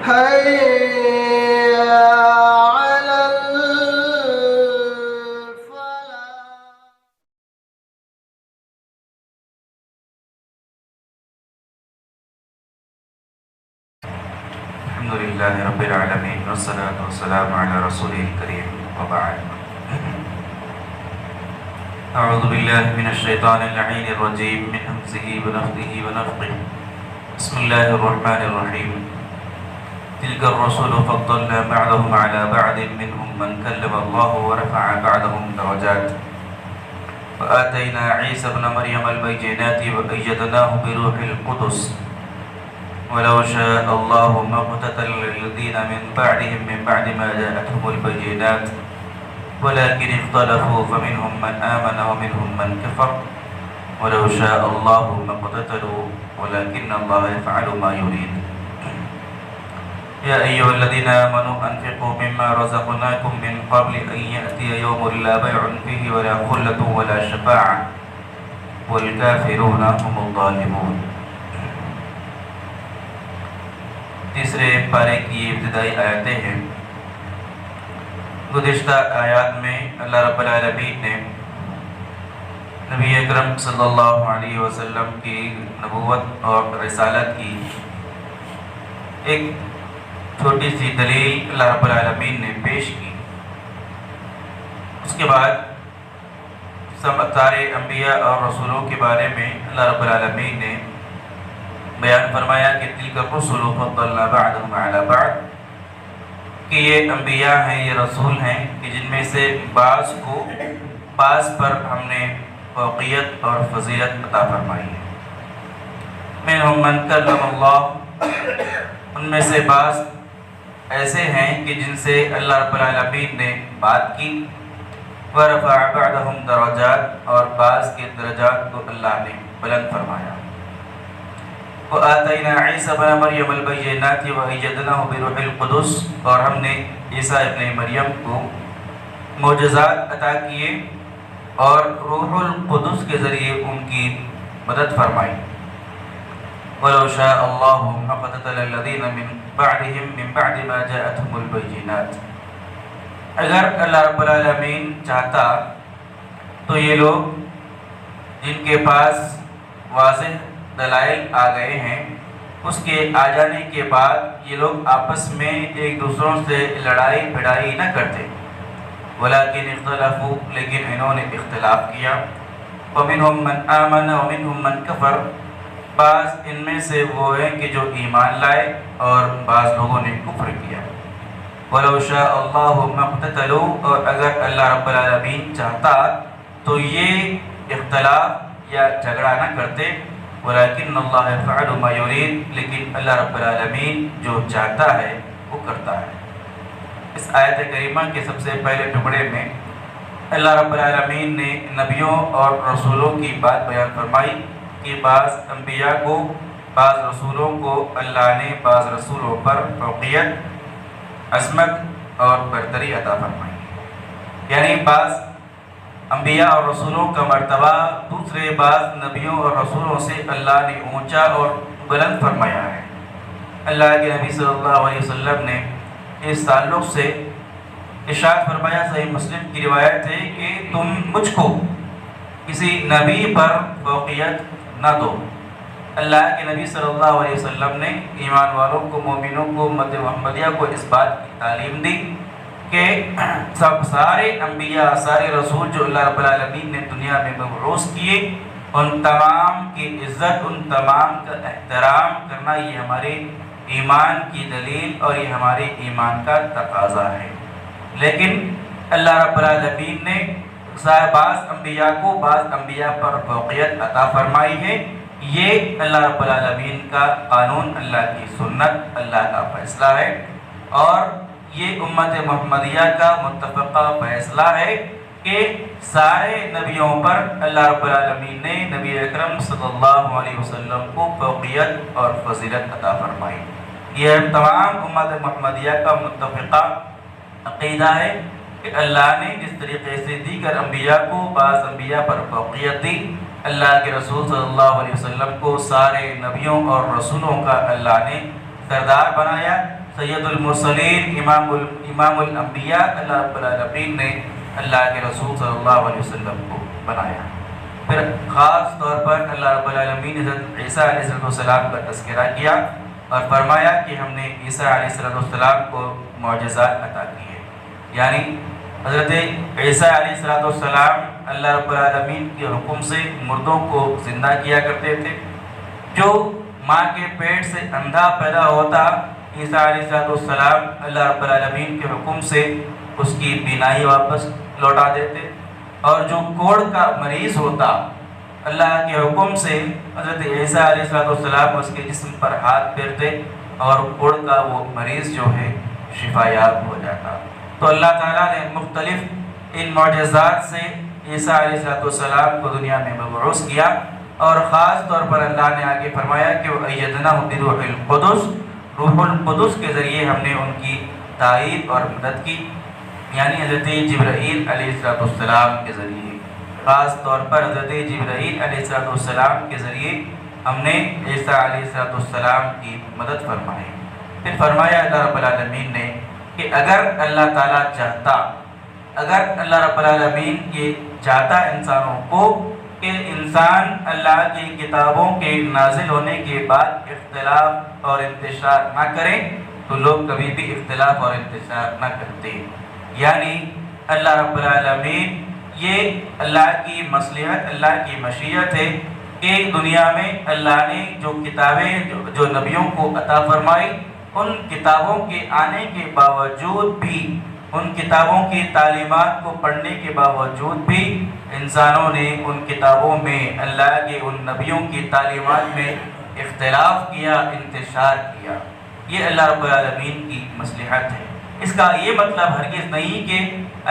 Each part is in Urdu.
حي على الفلاح. الحمد لله رب العالمين والصلاة والسلام على رسوله الكريم وبعد. أعوذ بالله من الشيطان اللعين الرجيم من همزه ونفثه ونفخه. بسم الله الرحمن الرحيم. تلك الرسل فضلنا بعضهم على بعض منهم من كلم الله ورفع بعضهم درجات وآتينا عيسى ابن مريم البينات وأيدناه بروح القدس ولو شاء الله ما اقتتل الذين من بعدهم من بعد ما جاءتهم البينات ولكن اختلفوا فمنهم من آمن ومنهم من كفر ولو شاء الله ما اقتتلوا ولكن الله يفعل ما يريد. يا أيها الذين آمنوا أنفقوا مما رزقناكم من قبل أن يأتي يوم لا بيع فيه ولا خلة ولا شفاعة والكافرون هم الظالمون. تیسرے پارے کی ابتدائی آیتیں ہیں. گزشتہ آیات میں اللہ رب العالمین نے نبی اکرم صلی اللہ علیہ وسلم کی نبوت اور رسالت کی ایک چھوٹی سی دلیل اللہ رب العالمین نے پیش کی. اس کے بعد سارے انبیاء اور رسولوں کے بارے میں اللہ رب العالمین نے بیان فرمایا کہ تلک الرسل فضلنا بعضهم علی بعض، کہ یہ انبیاء ہیں، یہ رسول ہیں کہ جن میں سے بعض کو بعض پر ہم نے فوقیت اور فضیلت عطا فرمائی ہے. منہم من کلم اللہ، ان میں سے بعض ایسے ہیں کہ جن سے اللہ رب العالمین نے بات کی. ورفع بعضهم درجات، اور بعض کے درجات کو اللہ نے بلند فرمایا. وآتینا عیسیٰ ابن مریم البینات وأیدناہ بروح القدس، اور ہم نے عیسیٰ ابن مریم کو معجزات عطا کیے اور روح القدس کے ذریعے ان کی مدد فرمائی. وَلَوْ شَاءَ اللَّهُ مَا اقْتَتَلَ الَّذِينَ مِن بَعْدِهِم مِّن بَعْدِ مَا جَاءَتْهُمُ الْبَيِّنَاتُ، اگر اللہ رب العالمین چاہتا تو یہ لوگ جن کے پاس واضح دلائل آ گئے ہیں، اس کے آ جانے کے بعد یہ لوگ آپس میں ایک دوسروں سے لڑائی بھڑائی نہ کرتے. ولیکن اختلفوا، لیکن انہوں نے اختلاف کیا. ومنہم من آمن ومنہم من کفر، بعض ان میں سے وہ ہیں کہ جو ایمان لائے اور بعض لوگوں نے کفر کیا. ولو شاء اللہ ما اقتتلوا، اور اگر اللہ رب العالمین چاہتا تو یہ اختلاف یا جھگڑا نہ کرتے. ولیکن اللہ یفعل ما یرید، لیکن اللہ رب العالمین جو چاہتا ہے وہ کرتا ہے. اس آیت کریمہ کے سب سے پہلے ٹکڑے میں اللہ رب العالمین نے نبیوں اور رسولوں کی بات بیان فرمائی کہ بعض انبیاء کو، بعض رسولوں کو اللہ نے بعض رسولوں پر فوقیت، عظمت اور برتری عطا فرمائی. یعنی بعض انبیاء اور رسولوں کا مرتبہ دوسرے بعض نبیوں اور رسولوں سے اللہ نے اونچا اور بلند فرمایا ہے. اللہ کے نبی صلی اللہ علیہ وسلم نے اس تعلق سے ارشاد فرمایا، صحیح مسلم کی روایت ہے کہ تم مجھ کو کسی نبی پر فوقیت نہ دو. اللہ کے نبی صلی اللہ علیہ وسلم نے ایمان والوں کو، مومنوں کو، امت محمدیہ کو اس بات کی تعلیم دی کہ سارے انبیاء، سارے رسول جو اللہ رب العالمین نے دنیا میں مبعوث کیے، ان تمام کی عزت، ان تمام کا احترام کرنا یہ ہمارے ایمان کی دلیل اور یہ ہمارے ایمان کا تقاضا ہے. لیکن اللہ رب العالمین نے بعض انبیاء کو بعض انبیاء پر فوقیت عطا فرمائی ہے. یہ اللہ رب العالمین کا قانون، اللہ کی سنت، اللہ کا فیصلہ ہے، اور یہ امت محمدیہ کا متفقہ فیصلہ ہے کہ سارے نبیوں پر اللہ رب العالمین نے نبی اکرم صلی اللہ علیہ وسلم کو فوقیت اور فضیلت عطا فرمائی. یہ تمام امت محمدیہ کا متفقہ عقیدہ ہے کہ اللہ نے جس طریقے سے دیگر انبیاء کو بعض انبیاء پر فوقیت دی، اللہ کے رسول صلی اللہ علیہ وسلم کو سارے نبیوں اور رسولوں کا اللہ نے سردار بنایا. سید المرسلین امام الانبیاء اللہ رب العالمین نے اللہ کے رسول صلی اللہ علیہ وسلم کو بنایا۔ پھر خاص طور پر اللہ رب العالمین نے حضرت عیسیٰ علیہ السلام کا تذکرہ کیا اور فرمایا کہ ہم نے عیسیٰ علیہ السلام کو معجزات عطا کیے، یعنی حضرت عیسیٰ علیہ السلام اللہ رب العالمین کے حکم سے مردوں کو زندہ کیا کرتے تھے۔ جو ماں کے پیٹ سے اندھا پیدا ہوتا، عیسیٰ علیہ السلام اللہ رب العالمین کے حکم سے اس کی بینائی واپس لوٹا دیتے، اور جو کوڑ کا مریض ہوتا اللہ کے حکم سے حضرت عیسیٰ علیہ السلام اس کے جسم پر ہاتھ پھیرتے اور کوڑ کا وہ مریض جو ہے شفا یاب ہو جاتا۔ تو اللہ تعالیٰ نے مختلف ان معجزات سے عیسیٰ علیہ السلام کو دنیا میں مبعوث کیا، اور خاص طور پر اللہ نے آگے فرمایا کہ وَأَيَّدْنَاهُ بِرُوحِ الْقُدُسِ، روح القدس کے ذریعے ہم نے ان کی تائید اور مدد کی، یعنی حضرت جبرائیل علیہ السلام کے ذریعے، خاص طور پر حضرت جبرائیل علیہ السلام کے ذریعے ہم نے عیسیٰ علیہ السلام کی مدد فرمائی۔ پھر فرمایا اللہ رب العالمین نے کہ اگر اللہ تعالیٰ چاہتا، اگر اللہ رب العالمین یہ چاہتا انسانوں کو کہ انسان اللہ کی کتابوں کے نازل ہونے کے بعد اختلاف اور انتشار نہ کریں تو لوگ کبھی بھی اختلاف اور انتشار نہ کرتے، یعنی اللہ رب العالمین یہ اللہ کی مصلحت، اللہ کی مشیت ہے کہ دنیا میں اللہ نے جو کتابیں جو نبیوں کو عطا فرمائی، ان کتابوں کے آنے کے باوجود بھی، ان کتابوں کی تعلیمات کو پڑھنے کے باوجود بھی انسانوں نے ان کتابوں میں اللہ کے ان نبیوں کی تعلیمات میں اختلاف کیا، انتشار کیا۔ یہ اللہ رب العالمین کی مصلحت ہے۔ اس کا یہ مطلب ہرگز نہیں کہ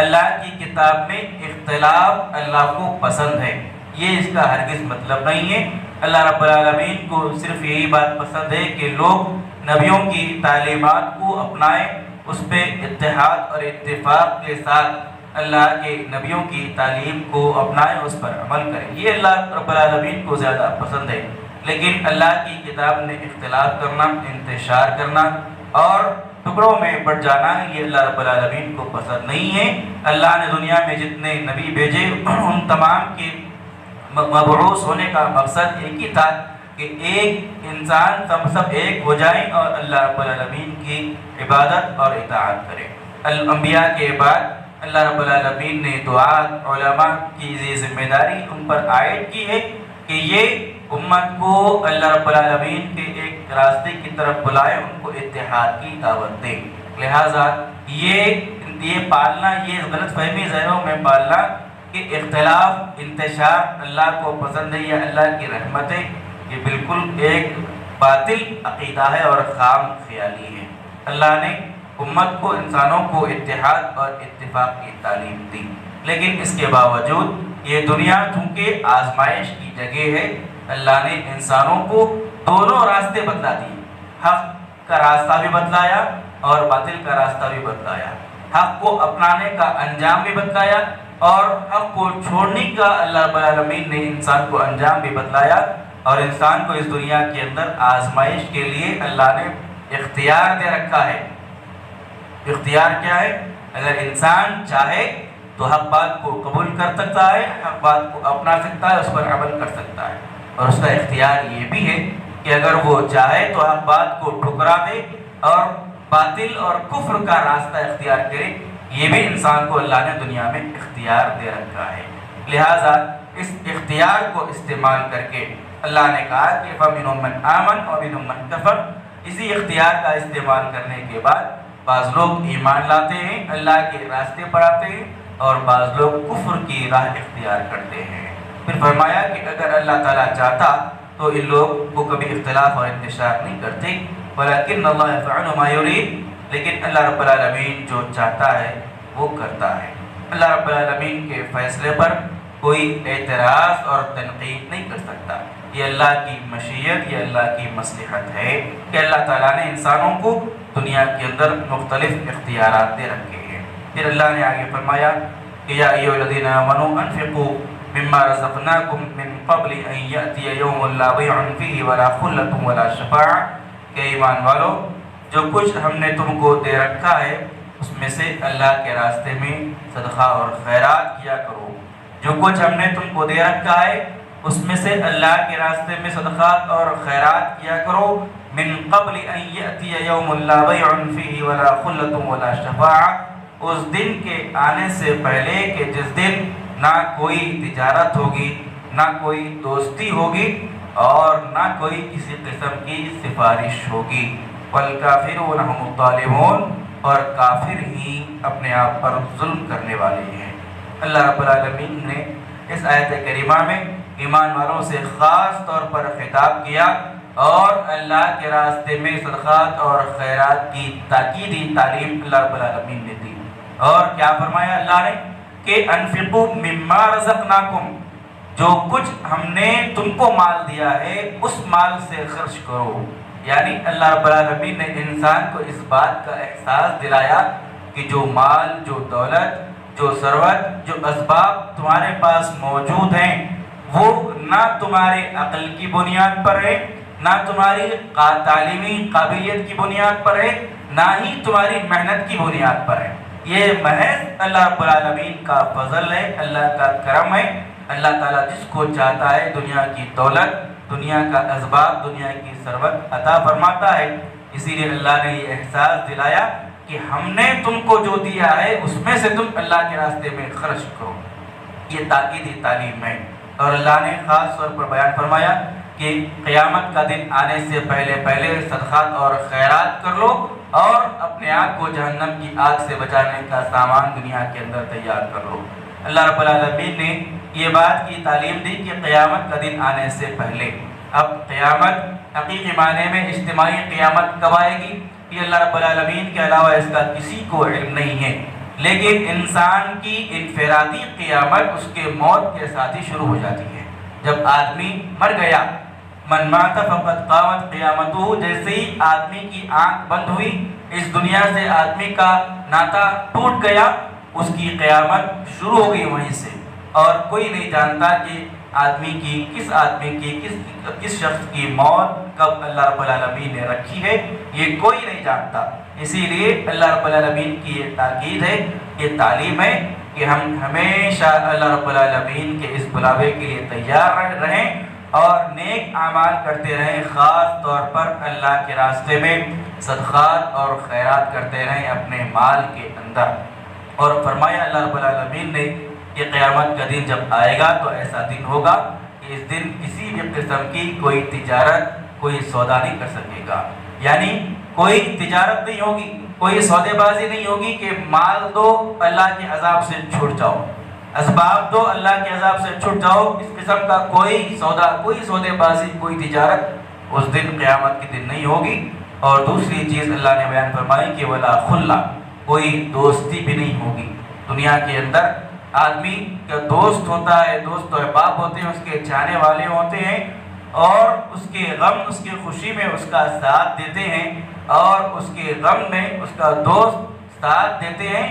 اللہ کی کتاب میں اختلاف اللہ کو پسند ہے، یہ اس کا ہرگز مطلب نہیں ہے۔ اللہ رب العالمین کو صرف یہی بات پسند ہے کہ لوگ نبیوں کی تعلیمات کو اپنائیں، اس پہ اتحاد اور اتفاق کے ساتھ اللہ کے نبیوں کی تعلیم کو اپنائیں، اس پر عمل کریں، یہ اللہ رب العالمین کو زیادہ پسند ہے۔ لیکن اللہ کی کتاب میں اختلاف کرنا، انتشار کرنا اور ٹکڑوں میں بٹ جانا، یہ اللہ رب العالمین کو پسند نہیں ہے۔ اللہ نے دنیا میں جتنے نبی بھیجے ان تمام کے مبعوث ہونے کا مقصد ایک ہی تھا کہ ایک انسان سب ایک ہو جائیں اور اللہ رب العالمین کی عبادت اور اطاعت کریں۔ الانبیاء کے بعد اللہ رب العالمین نے دعات، علماء کی یہ ذمہ داری ان پر عائد کی ہے کہ یہ امت کو اللہ رب العالمین کے ایک راستے کی طرف بلائے، ان کو اتحاد کی دعوت دے۔ لہٰذا یہ پالنا، یہ غلط فہمی ذہنوں میں پالنا کہ اختلاف، انتشار اللہ کو پسند ہے یا اللہ کی رحمت ہے، یہ بالکل ایک باطل عقیدہ ہے اور خام خیالی ہے۔ اللہ نے امت کو، انسانوں کو اتحاد اور اتفاق کی تعلیم دی، لیکن اس کے باوجود یہ دنیا چونکہ آزمائش کی جگہ ہے، اللہ نے انسانوں کو دونوں راستے بتلا دیے، حق کا راستہ بھی بتلایا اور باطل کا راستہ بھی بتلایا، حق کو اپنانے کا انجام بھی بتلایا اور حق کو چھوڑنے کا اللہ رب العالمین نے انسان کو انجام بھی بتلایا۔ اور انسان کو اس دنیا کے اندر آزمائش کے لیے اللہ نے اختیار دے رکھا ہے۔ اختیار کیا ہے؟ اگر انسان چاہے تو حق بات کو قبول کر سکتا ہے، حق بات کو اپنا سکتا ہے، اس پر عمل کر سکتا ہے، اور اس کا اختیار یہ بھی ہے کہ اگر وہ چاہے تو حق بات کو ٹھکرا دے اور باطل اور کفر کا راستہ اختیار کرے۔ یہ بھی انسان کو اللہ نے دنیا میں اختیار دے رکھا ہے۔ لہٰذا اس اختیار کو استعمال کر کے اللہ نے کہا کہ فَمِنْهُم مَّنْ آمَنَ وَمِنْهُم مَّن كَفَرَ۔ اسی اختیار کا استعمال کرنے کے بعد بعض لوگ ایمان لاتے ہیں، اللہ کے راستے پر آتے ہیں، اور بعض لوگ کفر کی راہ اختیار کرتے ہیں۔ پھر فرمایا کہ اگر اللہ تعالیٰ چاہتا تو ان لوگ کو کبھی اختلاف اور انتشار نہیں کرتے، وَلَكِنَّ اللَّهَ يَفْعَلُ مَا يُرِيدُ، لیکن اللہ رب العالمین جو چاہتا ہے وہ کرتا ہے۔ اللہ رب العالمین کے فیصلے پر کوئی اعتراض اور تنقید نہیں کر سکتا۔ یہ اللہ کی مشیت، یہ اللہ کی مصلحت ہے کہ اللہ تعالیٰ نے انسانوں کو دنیا کے اندر مختلف اختیارات دے رکھے ہیں۔ پھر اللہ نے آگے فرمایا کہ یا ایھا الذین آمنوا انفقوا مما رزقناکم من قبل ان یأتی یوم لا بیع فیہ ولا خلۃ ولا شفاعۃ، کہ ایمان والو جو کچھ ہم نے تم کو دے رکھا ہے اس میں سے اللہ کے راستے میں صدقہ اور خیرات کیا کرو۔ جو کچھ ہم نے تم کو دے رکھا ہے اس میں سے اللہ کے راستے میں صدقات اور خیرات کیا کرو۔ من قبل ان یأتی یوم لا بیع فیہ ولا خلۃ ولا شفاعہ، اس دن کے آنے سے پہلے کہ جس دن نہ کوئی تجارت ہوگی، نہ کوئی دوستی ہوگی اور نہ کوئی کسی قسم کی سفارش ہوگی۔ والکافرون هم الظالمون، اور کافر ہی اپنے آپ پر ظلم کرنے والے ہیں۔ اللہ رب العالمین نے اس آیت کریمہ میں ایمان والوں سے خاص طور پر خطاب کیا اور اللہ کے راستے میں صدقات اور خیرات کی تاکیدی تعلیم اللہ رب العالمین نے دی۔ اور کیا فرمایا اللہ نے کہ انفقوا مما رزقناکم، جو کچھ ہم نے تم کو مال دیا ہے اس مال سے خرچ کرو۔ یعنی اللہ رب العالمین نے انسان کو اس بات کا احساس دلایا کہ جو مال، جو دولت، جو ثروت، جو اسباب تمہارے پاس موجود ہیں وہ نہ تمہارے عقل کی بنیاد پر ہے، نہ تمہاری تعلیمی قابلیت کی بنیاد پر ہے، نہ ہی تمہاری محنت کی بنیاد پر ہے۔ یہ محض اللہ رب العالمین کا فضل ہے، اللہ کا کرم ہے۔ اللہ تعالیٰ جس کو چاہتا ہے دنیا کی دولت، دنیا کا اسباب، دنیا کی ثروت عطا فرماتا ہے۔ اسی لیے اللہ نے یہ احساس دلایا کہ ہم نے تم کو جو دیا ہے اس میں سے تم اللہ کے راستے میں خرچ کرو۔ یہ تاکیدی تعلیم ہے۔ اور اللہ نے خاص طور پر بیان فرمایا کہ قیامت کا دن آنے سے پہلے صدقات اور خیرات کر لو اور اپنے آپ کو جہنم کی آگ سے بچانے کا سامان دنیا کے اندر تیار کر لو۔ اللہ رب العالمین نے یہ بات کی تعلیم دی کہ قیامت کا دن آنے سے پہلے، اب قیامت حقیقی معنی میں اجتماعی قیامت کب آئے گی یہ اللہ رب العالمین کے علاوہ اس کا کسی کو علم نہیں ہے، لیکن انسان کی انفرادی قیامت اس کے موت کے ساتھ ہی شروع ہو جاتی ہے۔ جب آدمی مر گیا، من مات فقد قامت قیامتہ، جیسے ہی آدمی کی آنکھ بند ہوئی، اس دنیا سے آدمی کا ناتا ٹوٹ گیا، اس کی قیامت شروع ہو گئی وہیں سے۔ اور کوئی نہیں جانتا کہ کس شخص کی موت کب اللہ رب العالمین نے رکھی ہے، یہ کوئی نہیں جانتا۔ اسی لیے اللہ رب العالمین کی یہ تاکید ہے، یہ تعلیم ہے کہ ہم ہمیشہ اللہ رب العالمین کے اس بلاوے کے لیے تیار رہیں اور نیک اعمال کرتے رہیں، خاص طور پر اللہ کے راستے میں صدقات اور خیرات کرتے رہیں اپنے مال کے اندر۔ اور فرمایا اللہ رب العالمین نے کہ قیامت کا دن جب آئے گا تو ایسا دن ہوگا کہ اس دن کسی بھی قسم کی کوئی تجارت، کوئی سودا نہیں کر سکے گا۔ یعنی کوئی تجارت نہیں ہوگی، کوئی سودے بازی نہیں ہوگی کہ مال دو اللہ کے عذاب سے چھوٹ جاؤ، اسباب دو اللہ کے عذاب سے چھوٹ جاؤ، اس قسم کا کوئی سودا، کوئی سودے بازی، کوئی تجارت اس دن قیامت کے دن نہیں ہوگی۔ اور دوسری چیز اللہ نے بیان فرمائی کہ ولا خلہ، کوئی دوستی بھی نہیں ہوگی۔ دنیا کے اندر آدمی کا دوست ہوتا ہے، دوست و احباب ہوتے ہیں، اس کے چاہنے والے ہوتے ہیں اور اس کے غم، اس کی خوشی میں اس کا ساتھ دیتے ہیں اور اس کے غم میں اس کا دوست ساتھ دیتے ہیں۔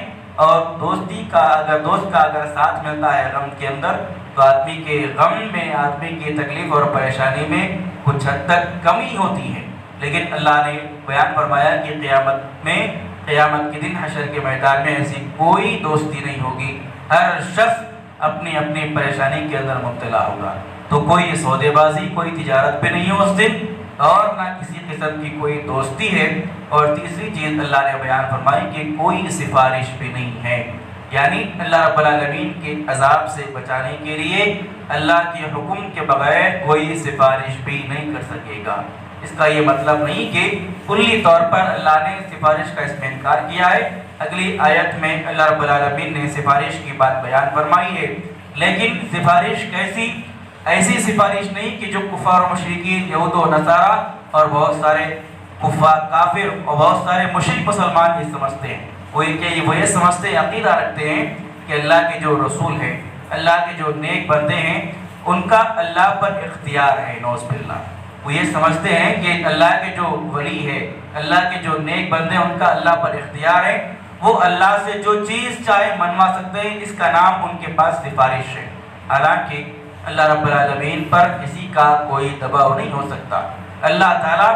اور دوست کا اگر ساتھ ملتا ہے غم کے اندر تو آدمی کے غم میں، آدمی کی تکلیف اور پریشانی میں کچھ حد تک کمی ہوتی ہے۔ لیکن اللہ نے بیان فرمایا کہ قیامت کے دن حشر کے میدان میں ایسی کوئی دوستی نہیں ہوگی، ہر شخص اپنی اپنی پریشانی کے اندر مبتلا ہوگا۔ تو کوئی سودے بازی، کوئی تجارت بھی نہیں ہو اس دن اور نہ کسی قسم کی کوئی دوستی ہے۔ اور تیسری چیز اللہ نے بیان فرمائی کہ کوئی سفارش بھی نہیں ہے، یعنی اللہ رب العالمین کے عذاب سے بچانے کے لیے اللہ کے حکم کے بغیر کوئی سفارش بھی نہیں کر سکے گا۔ اس کا یہ مطلب نہیں کہ کلی طور پر اللہ نے سفارش کا اس میں انکار کیا ہے۔ اگلی آیت میں اللہ رب العالمین نے سفارش کی بات بیان فرمائی ہے، لیکن سفارش کیسی؟ ایسی سفارش نہیں کہ جو کفار و مشرکین، یہود و نصارہ اور بہت سارے کافر اور بہت سارے مشرک مسلمان یہ سمجھتے ہیں۔ وہ یہ سمجھتے ہیں، عقیدہ رکھتے ہیں کہ اللہ کے جو رسول ہیں، اللہ کے جو نیک بندے ہیں، ان کا اللہ پر اختیار ہے، نعوذ باللہ۔ وہ یہ سمجھتے ہیں کہ اللہ کے جو ولی ہے، اللہ کے جو نیک بندے ہیں، ان کا اللہ پر اختیار ہے، وہ اللہ سے جو چیز چاہے منوا سکتے ہیں، اس کا نام ان کے پاس سفارش ہے۔ حالانکہ اللہ رب العالمین پر کسی کا کوئی دباؤ نہیں ہو سکتا۔ اللہ تعالیٰ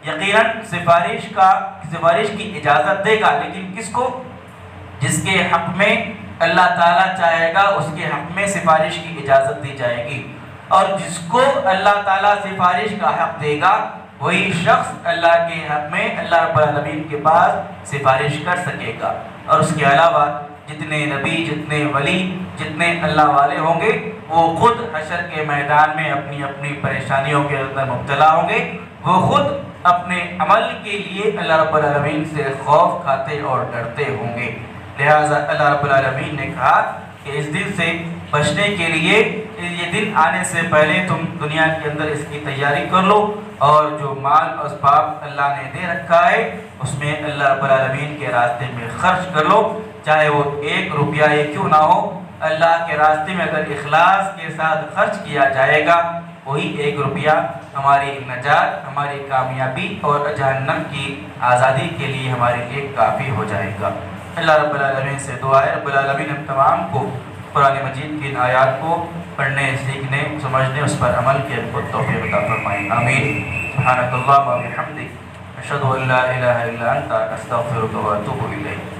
یقیناً سفارش کی اجازت دے گا، لیکن کس کو؟ جس کے حق میں اللہ تعالیٰ چاہے گا اس کے حق میں سفارش کی اجازت دی جائے گی، اور جس کو اللہ تعالیٰ سفارش کا حق دے گا وہی شخص اللہ کے حق میں اللہ رب العالمین کے پاس سفارش کر سکے گا۔ اور اس کے علاوہ جتنے نبی، جتنے ولی، جتنے اللہ والے ہوں گے وہ خود حشر کے میدان میں اپنی اپنی پریشانیوں کے اندر مبتلا ہوں گے، وہ خود اپنے عمل کے لیے اللہ رب العالمین سے خوف کھاتے اور ڈرتے ہوں گے۔ لہٰذا اللہ رب العالمین نے کہا کہ اس دن سے بچنے کے لیے یہ دن آنے سے پہلے تم دنیا کے اندر اس کی تیاری کر لو، اور جو مال اور اسباب اللہ نے دے رکھا ہے اس میں اللہ رب العالمین کے راستے میں خرچ کر لو، چاہے وہ 1 روپیہ ہی کیوں نہ ہو۔ اللہ کے راستے میں اگر اخلاص کے ساتھ خرچ کیا جائے گا وہی 1 روپیہ ہماری نجات، ہماری کامیابی اور جہنم کی آزادی کے لیے ہمارے لیے کافی ہو جائے گا۔ اللہ رب العالمین سے دعا ہے رب العالمین ہم تمام کو قرآن مجید کی ان آیات کو پڑھنے، سیکھنے، سمجھنے، اس پر عمل کے توفیق عطا فرمائیں، آمین۔ سبحانک اللہم و بحمدک، اشہد ان لا الہ الا انت، استغفرک و اتوب الیک۔